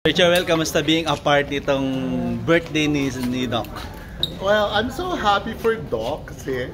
Sir Joel, kamusta being a part itong birthday ni Doc? Well, I'm so happy for Doc kasi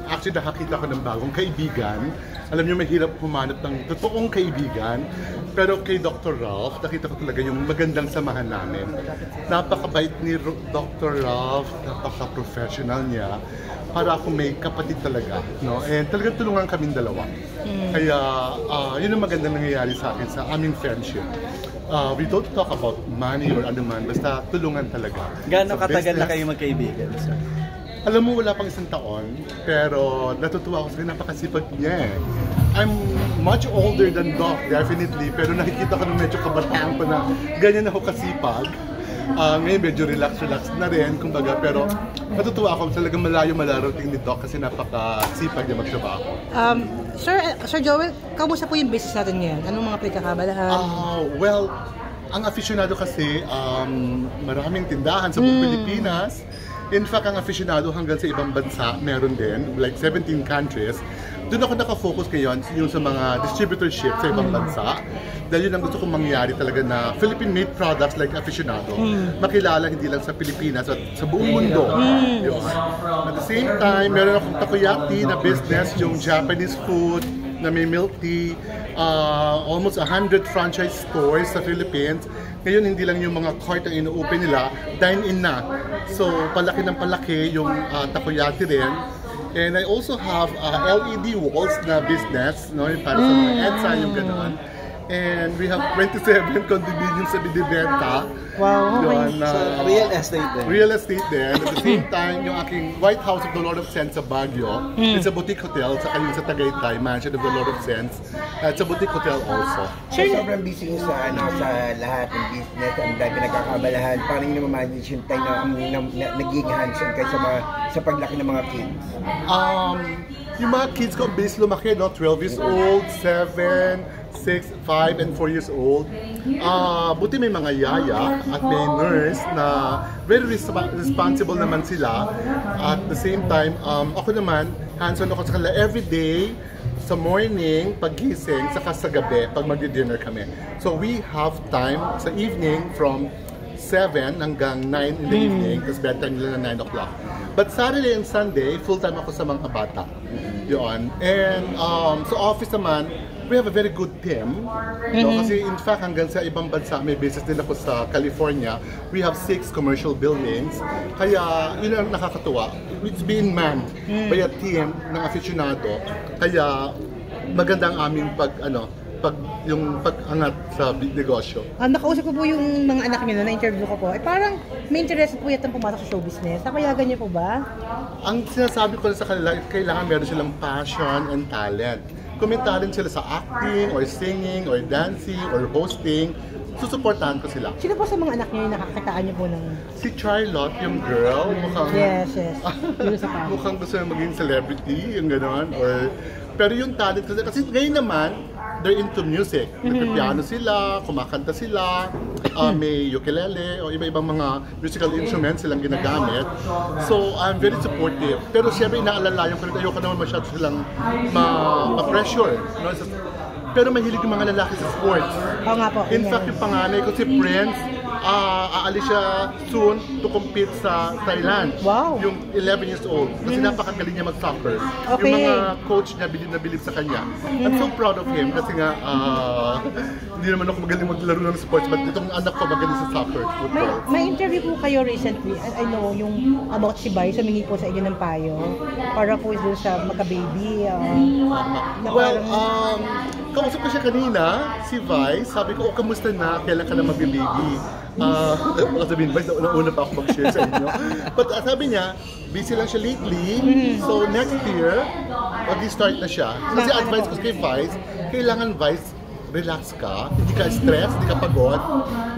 actually nakakita ko ng bagong kaibigan. Alam niyo, mahirap pumanap ng totoong kaibigan. Pero kay Dr. Ralph, nakita ko talaga yung magandang samahan namin. Napakabait ni Dr. Ralph, napaka-professional niya. Para ako may kapatid talaga, no? And talagang tulungan kaming dalawa. Kaya yun ang magandang nangyayari sa akin sa aming friendship. We don't talk about money or ano man, basta tulungan talaga. Gaano katagal na kayo magkaibigan, sir? Alam mo, wala pang isang taon, pero natutuwa ako sa kanya, napakasipag niya eh. I'm much older than Doc, definitely, pero nakikita ko na medyo kabataan pa na ganyan ako kasipag. Ngayon medyo relax na rin, kumbaga, pero natutuwa ako, talagang malayo malarating ni Doc kasi napakasipag niya magtrabaho. Sir Joel, kamusta po yung business natin ngayon? Anong mga pinagkakabalahan? Well, ang aficionado kasi maraming tindahan sa buong Pilipinas. In fact, ang aficionado hanggang sa ibang bansa, meron din, like 17 countries. Doon ako nakafocus ngayon yung sa mga distributorship sa ibang bansa. Dahil yun ang gusto kong mangyari talaga na Philippine-made products like aficionado. Makilala hindi lang sa Pilipinas at sa buong mundo. Yun. At the same time, meron akong takoyaki na business, yung Japanese food, na may milk tea, almost 100 franchise stores sa Philippines. Ngayon, hindi lang yung mga cart ang ino-open nila, dine-in na. So, palaki ng palaki yung takoyaki rin. And I also have LED walls na business, no? Para sa mga EDSA, yung gano'n. And we have 27 condominiums sa binibenta. Wow, yun, So, real estate din. Real estate din. At the same time, yung aking White House of the Lord of Sense sa Baguio, it's a boutique hotel, saka yung sa Tagaytay, Mansion of the Lord of Sense. It's a boutique hotel also. So, sobrang busy ko sa lahat ng business, ang dami pinagkakabalahan. Paano nyo naman-manage yung time na naging hands-on kayo sa paglaki ng mga kids? Yung mga kids ko, ang bilis lumaki, no? 12 years old, 7, 6, 5, and 4 years old. Buti may mga yaya at may nurse na very responsible naman sila. At the same time, ako naman, hands-on ako sa kanila every day, sa morning, paggising, saka sa gabi, pag mag-dinner kami. So we have time sa evening from 7 hanggang 9 in the evening, tapos bedtime nila na 9 o'clock. But Saturday and Sunday, full-time ako sa mga bata. Yun. And sa office naman, we have a very good team. No? Kasi in fact, hanggang sa ibang bansa, may business din ako sa California. We have 6 commercial buildings. Kaya yun ang nakakatuwa. It's being manned by a team ng aficionado. Kaya maganda ang aming pag-angat sa negosyo. Nakausap ko po yung mga anak niyo na-interview ko po. Parang may interest po yatang pumasok sa show business. Napayagan niyo po ba? Ang sinasabi ko sa kanila, kailangan meron silang passion and talent. Komentarin sila sa acting, or singing, or dancing, or hosting. Susuportahan ko sila. Sino po sa mga anak niyo yung nakakakitaan niyo po ng... Si Charlotte, yung girl, mukhang... Yes. Yung sa pa. Mukhang gusto na maging celebrity, yung gano'n. Pero yung talent kasi ngayon naman, they're into music. Nagpipiano sila, kumakanta sila, may ukulele o iba-ibang mga musical instruments silang ginagamit. So, I'm very supportive. Pero siyempre, inaalalayan ko rin, ayoko naman masyado silang ma-pressure. No? Pero mahilig yung mga lalaki sa sports. Oo nga po. In fact, yung panganay ko si Prince, aalis siya soon to compete sa Thailand. Wow. Yung 11 years old. Kasi napakagaling niya mag-soccer. Okay. Yung mga coach niya, bilib na bilib sa kanya. I'm so proud of him kasi nga, hindi naman ako magaling maglaro ng sports, but itong anak ko magaling sa soccer, football. May interview po kayo recently, I know, yung about si Bai, sumingi po sa inyo ng payo para po doon sa magka-baby. Well, kausap ko siya kanina, si Vice, sabi ko, kamusta na, kailan ka na mag-baby? Baka sabihin, Vice, nauna pa ako mag-share sa inyo. But sabi niya, busy lang siya lately, so next year, mag-start na siya. Kasi advice ko kay Vice, kailangan Vice, relax ka, hindi ka stress, hindi ka pagod.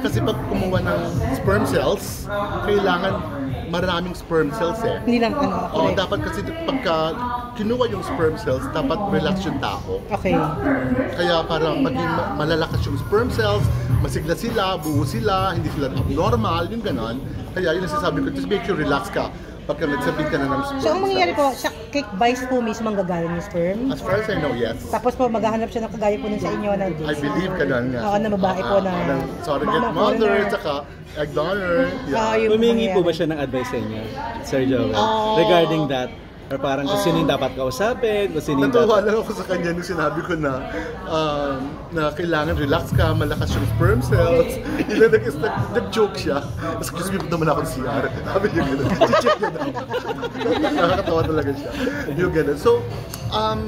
Kasi pag kumuha ng sperm cells, kailangan maraming sperm cells eh. Hindi lang dapat kasi pagka kinuha yung sperm cells, dapat relax yung tao. Okay. Kaya para maging malalakas yung sperm cells, masigla sila, buo sila, hindi sila abnormal, yung ganon. Kaya yun ang sinasabi ko, just make sure relax ka pagka nagsabit ka na ng sperm So, ang mangyayari cells. po, sa cake vice po mismo ang gagaling yung sperm. As far as I know, yes. Tapos po, maghahanap siya ng kagaya po nun sa inyo na I believe ka na nga. Oo, na babae po na ng surrogate mamang mother, foreigner. tsaka egg donor. Ah, yung Humingi po mangyayari. ba siya ng advice sa inyo, Sir Joel? Ah. Regarding that? Or parang kung sino yung dapat kausapin, kung sino yung Natuwa dapat... lang ako sa kanya nung sinabi ko na kailangan relax ka, malakas yung sperm cells. Yun na nag-joke siya. Excuse me, naman ako ng CR. Sabi niya gano'n. Check niya na. Nakakatawa talaga siya. Yung gano'n. So,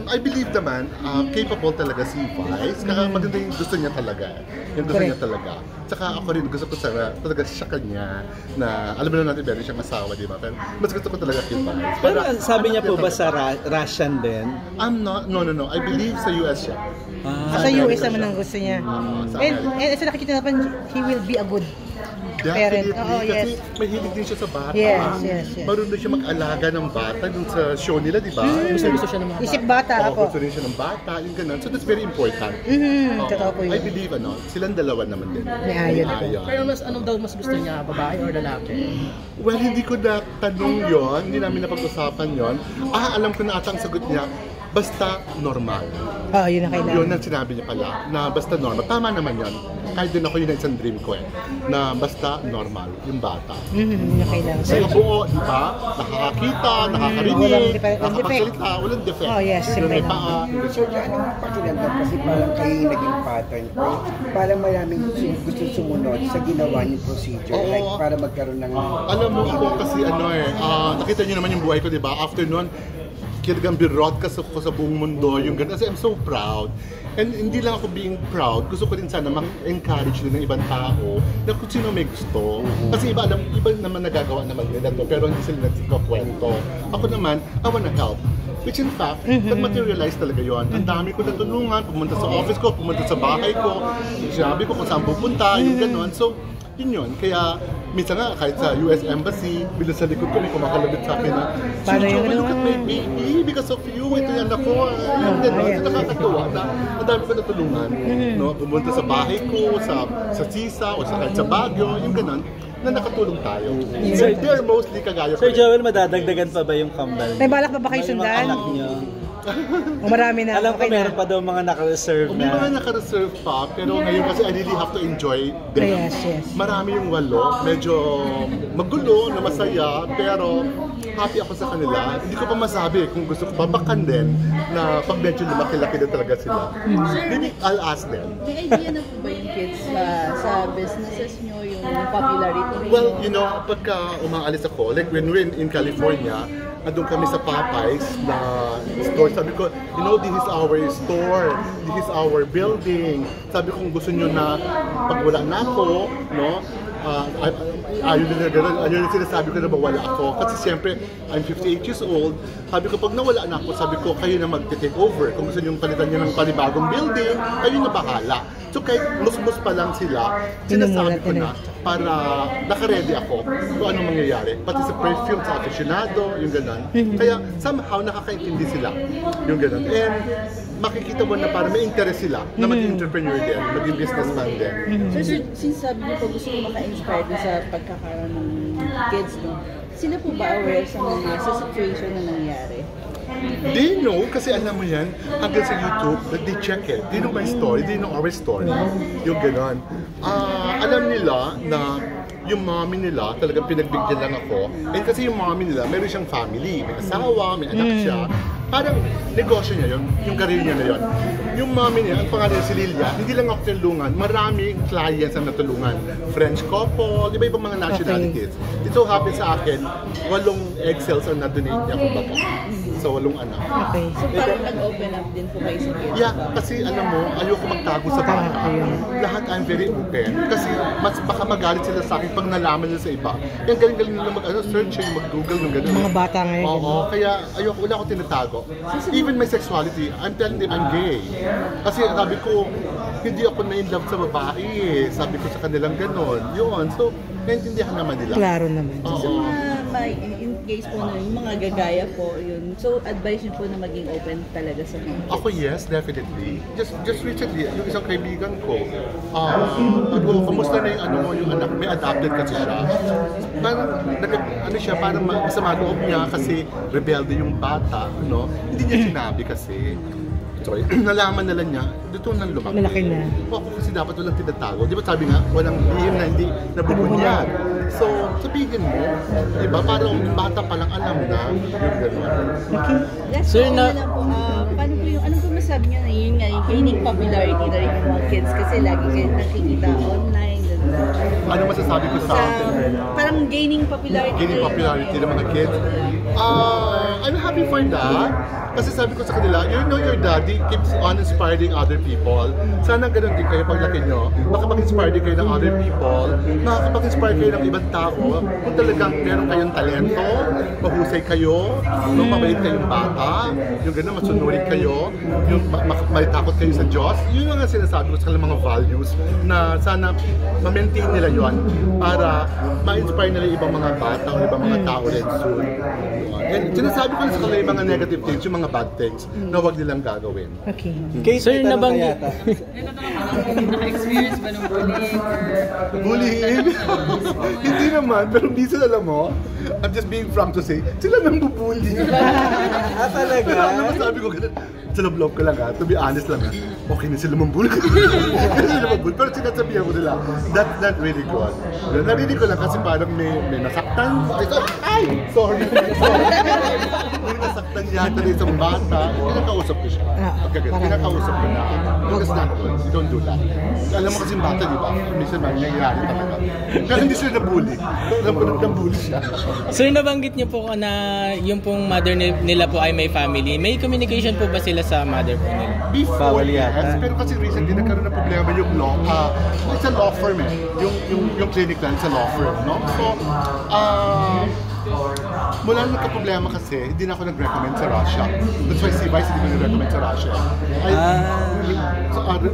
I believe naman, capable talaga si Vice. Kaya maganda yung gusto niya talaga. Yung gusto niya talaga. Tsaka ako rin, gusto ko talaga sa kanya na, alam mo na natin, meron siyang asawa, di ba? Pero mas gusto ko talaga kay Vice. Pero sabi niya po ba sa Russian din? I'm not, no. I believe sa US siya. Sa US naman ang gusto niya. Sa And America. sa nakikita naman, he will be a good parent. Definitely, Oo, yes. kasi mahilig din siya sa bata. Yes. Marunong siya mag-alaga ng bata dun sa show nila, di ba? Gusto siya ng mga Isip bata Oo, ako. gusto rin siya ng bata, yung ganun. So that's very important. Oo. Totoo po I yun. believe, silang dalawa naman din. May ayon po. Pero mas ano daw mas gusto niya, babae or lalaki? Well, hindi ko na tanong yon, hindi namin napag-usapan yon. Alam ko na ata ang sagot niya, basta normal. Oo, yun ang Yun kailangan. ang sinabi niya pala, na basta normal. Tama naman yon. Kahit din ako yun ang isang dream ko na basta normal, yung bata. Yun ang kailangan. Sa buo, di ba? Nakakakita, nakakarinig, Walang defect. nakakapagsalita, walang defect. Oh, yes, Yung simple may lang. paa. So, anong pakiramdam kasi parang kayo yung naging pattern ko. Parang maraming gusto sumunod sa ginawa niyong procedure. Oo. Like, para magkaroon ng... Alam mo ako kasi nakita niyo naman yung buhay ko, di ba? After nun, kinagang birot ka ko sa buong mundo, yung ganun. Kasi I'm so proud. And hindi lang ako being proud, gusto ko din sana ma-encourage din ng ibang tao na kung sino may gusto. Kasi iba naman nagagawa naman nila to, pero hindi sila nagkakwento. Ako naman, I wanna help. Which in fact, nag-materialize talaga yon. Ang dami ko natulungan, pumunta sa office ko, pumunta sa bahay ko, sinabi ko kung saan pupunta, yung gano'n. So, yun. Kaya, minsan nga, kahit sa US Embassy, bilang sa likod ko, may kumakalabit sa akin na, Paano Sir yung Joel, look at my ano? baby, because of you, ito yung anak ko. Yung gano'n, ayan. nakakatuwa na ang dami ko natulungan. No? Pumunta sa bahay ko, sa Sisa, o kahit sa Baguio, yung gano'n, na nakatulong tayo. So, they're mostly kagaya ko. Sir Joel, madadagdagan pa ba yung kambal? May balak pa ba kayo May mga sundan? anak niyo? O marami na. Alam ko okay na. meron pa daw mga naka-reserve May mga na. naka-reserve pa, pero ngayon kasi I really have to enjoy them. Yes. Marami yung 8, medyo magulo, na masaya, pero happy ako sa kanila. Hindi ko pa masabi kung gusto ko babakan din na pag medyo lumaki-laki na talaga sila. Maybe I'll ask them. May idea na po ba yung kids sa businesses nyo, yung popularity nyo? Well, pagka umaalis ako, like when we're in California, andun kami sa Popeyes na store. Sabi ko, this is our store, this is our building. Sabi ko, kung gusto nyo na pag wala na ako, ayaw nila gano'n, ayaw nila sinasabi ko na mawala ako. Kasi siyempre, I'm 58 years old. Sabi ko, pag nawala na ako, sabi ko, kayo na mag-take over. Kung gusto nyo palitan nyo ng panibagong building, kayo na bahala. So kahit mus-mus pa lang sila, sinasabi ko na para naka-ready ako kung anong mangyayari. Pati sa perfume, sa aficionado, yung gano'n. Kaya somehow nakakaintindi sila yung gano'n. And makikita mo na parang may interest sila na maging entrepreneur din, maging businessman din. So, since sabi niyo po gusto ko maka-inspire dun sa pagkakaroon ng kids, no? Sila po ba aware sa situation na nangyari? They know, kasi alam mo yan, hanggang sa YouTube, they check it. They know my story, they know our story. Yung gano'n. Alam nila na yung mommy nila, talagang pinagbigyan lang ako. And kasi yung mommy nila, meron siyang family, may asawa, may anak siya. Parang negosyo niya yun, yung career niya na yun. Yung mommy niya, ang pangalan si Lilia, hindi lang ako tinulungan, maraming clients ang natulungan. French couple, iba-ibang mga nationalities. It so happens sa akin, 8 egg cells ang na-donate niya kumbaga. Sa 8 anak. Okay. So, parang nag-open up din po kayo sa kids? Yeah, kasi alam mo, ayoko magtago sa bata. Lahat I'm very open. Kasi mas baka magalit sila sa akin pag nalaman nila sa iba. Yung galing-galing nila mag-search, mag-google, yung gano'n. Mga bata ngayon. Oo, kaya ayoko, wala akong tinatago. Even my sexuality, I'm telling them I'm gay. Kasi sabi ko, hindi ako na-in-love sa babae eh. Sabi ko sa kanilang gano'n. Yun, so, naintindihan naman nila. Klaro naman. So, sa mga case po na yung mga gagaya po, yun. So, advice niyo po na maging open talaga sa mga kids. Ako yes, definitely. Just recently, yung isang kaibigan ko, kamusta na yung ano mo, yung anak, may adopted kasi siya. Parang, parang masama loob niya kasi rebelde yung bata, no? Hindi niya sinabi kasi. Sorry, nalaman na lang niya, dito nang lumaki. Malaki na. Ako kasi dapat walang tinatago. Di ba sabi nga, walang lihim na hindi nabubunyag. So, sabihin mo, di ba, parang bata pa lang alam na yung gano'n. Last Sir, question na lang po, paano po yung, anong po masabi niyo na yun nga, yung gaining popularity na rin yung mga kids kasi lagi kayo nakikita online, gano'n. Ano masasabi ko sa Parang gaining popularity gaining popularity ng mga kids? I'm happy for that. Kasi sabi ko sa kanila, you know your daddy keeps on inspiring other people. Sana ganun din kayo paglaki nyo. Makapag-inspire din kayo ng other people. Makakapag-inspire kayo ng ibang tao. Kung talagang meron kayong talento, mahusay kayo, mabait kayong bata, yung gano'n, masunurin kayo, yung may takot kayo sa Diyos. Yun yung sinasabi ko sa kanilang mga values na sana ma-maintain nila yon para ma-inspire nila ibang mga bata o ibang mga tao rin soon. And sinasabi ko na sa kanila yung mga negative things, yung mga bad things na huwag nilang gagawin. Okay. Sir, nabanggit. Naka-experience ba ng bullying or... Bullying? Hindi naman, pero minsan alam mo, I'm just being frank to say, sila nang bubully. Talaga? Pero alam mo, sabi ko ganun, sa loob ko lang to be honest lang okay na sila mambully. Hindi sila mambully, pero sinasabihan ko nila, that's not really good. Narinig ko lang kasi parang may nasaktan. Ay, sorry. May nasaktan yata na isang bata. Kinakausap ko siya. Kinakausap ko na. That's not good. You don't do that. Alam mo kasi yung bata, di ba? Minsan nangyayari talaga. Pero hindi sila nabully. Alam ko nang nabully siya. Sir, nabanggit niyo po na yung pong mother nila po ay may family. May communication po ba sila sa mother po nila? Before, Bawal yes. yata. Pero kasi recently nagkaroon ng problema yung law. It's a law firm eh. Yung clinic lang, it's a law firm, no? So, mula nagka-problema kasi, hindi na ako nag-recommend sa Russia. That's why si Vice hindi ko nag-recommend sa Russia.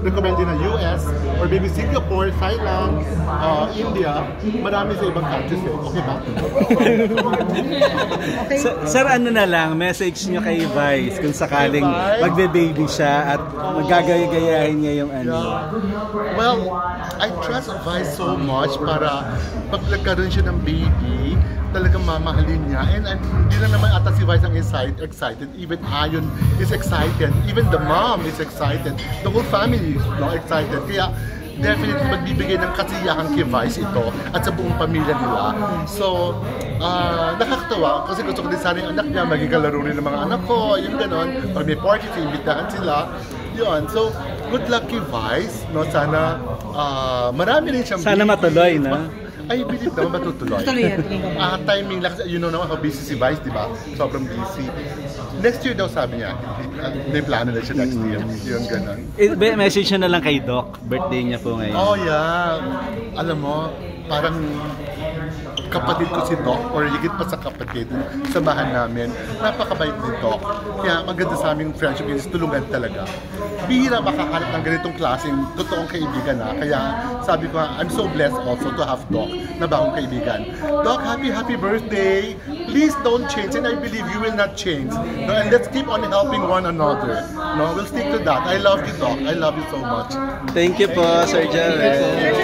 Recommend din na US, or maybe Singapore, Thailand, India, marami sa ibang countries eh. Okay ba? Sir, ano na lang, message nyo kay Vice kung sakaling magbe-baby siya at magagaya-gayahin niya yung ano. Well, I trust Vice so much para pag nagkaroon siya ng baby, talagang mamahalin niya. And hindi na naman ata si Vice ang excited. Even Ayon is excited. Even the mom is excited. The whole family is excited. Kaya definitely magbibigay ng kasiyahan kay Vice ito at sa buong pamilya nila. So, nakakatawa kasi gusto ko din sana yung anak niya maging kalaro rin ng mga anak ko, yung ganon. Or may party, so imbitahan sila. Yun. So, good luck kay Vice. No? Sana marami rin siyang Sana matuloy, no? I believe naman matutuloy. Timing lang. You know naman how busy si Vice, di ba? Sobrang busy. Next year daw sabi niya, may plano na siya next year. Yun, gano'n. Message nyo na lang kay Doc. Birthday niya po ngayon. Oh yeah. Alam mo, parang kapatid ko si Doc, or higit pa sa kapatid, samahan namin. Napakabait ni Doc. Kaya maganda sa aming friendship is tulungan talaga. Bihira makakalap ng ganitong klaseng totoong kaibigan na. Kaya sabi ko, I'm so blessed also to have Doc na bagong kaibigan. Doc, happy birthday! Please don't change, and I believe you will not change. No, and let's keep on helping one another. No, we'll stick to that. I love you, Doc. I love you so much. Thank you po, Sir Jarrell.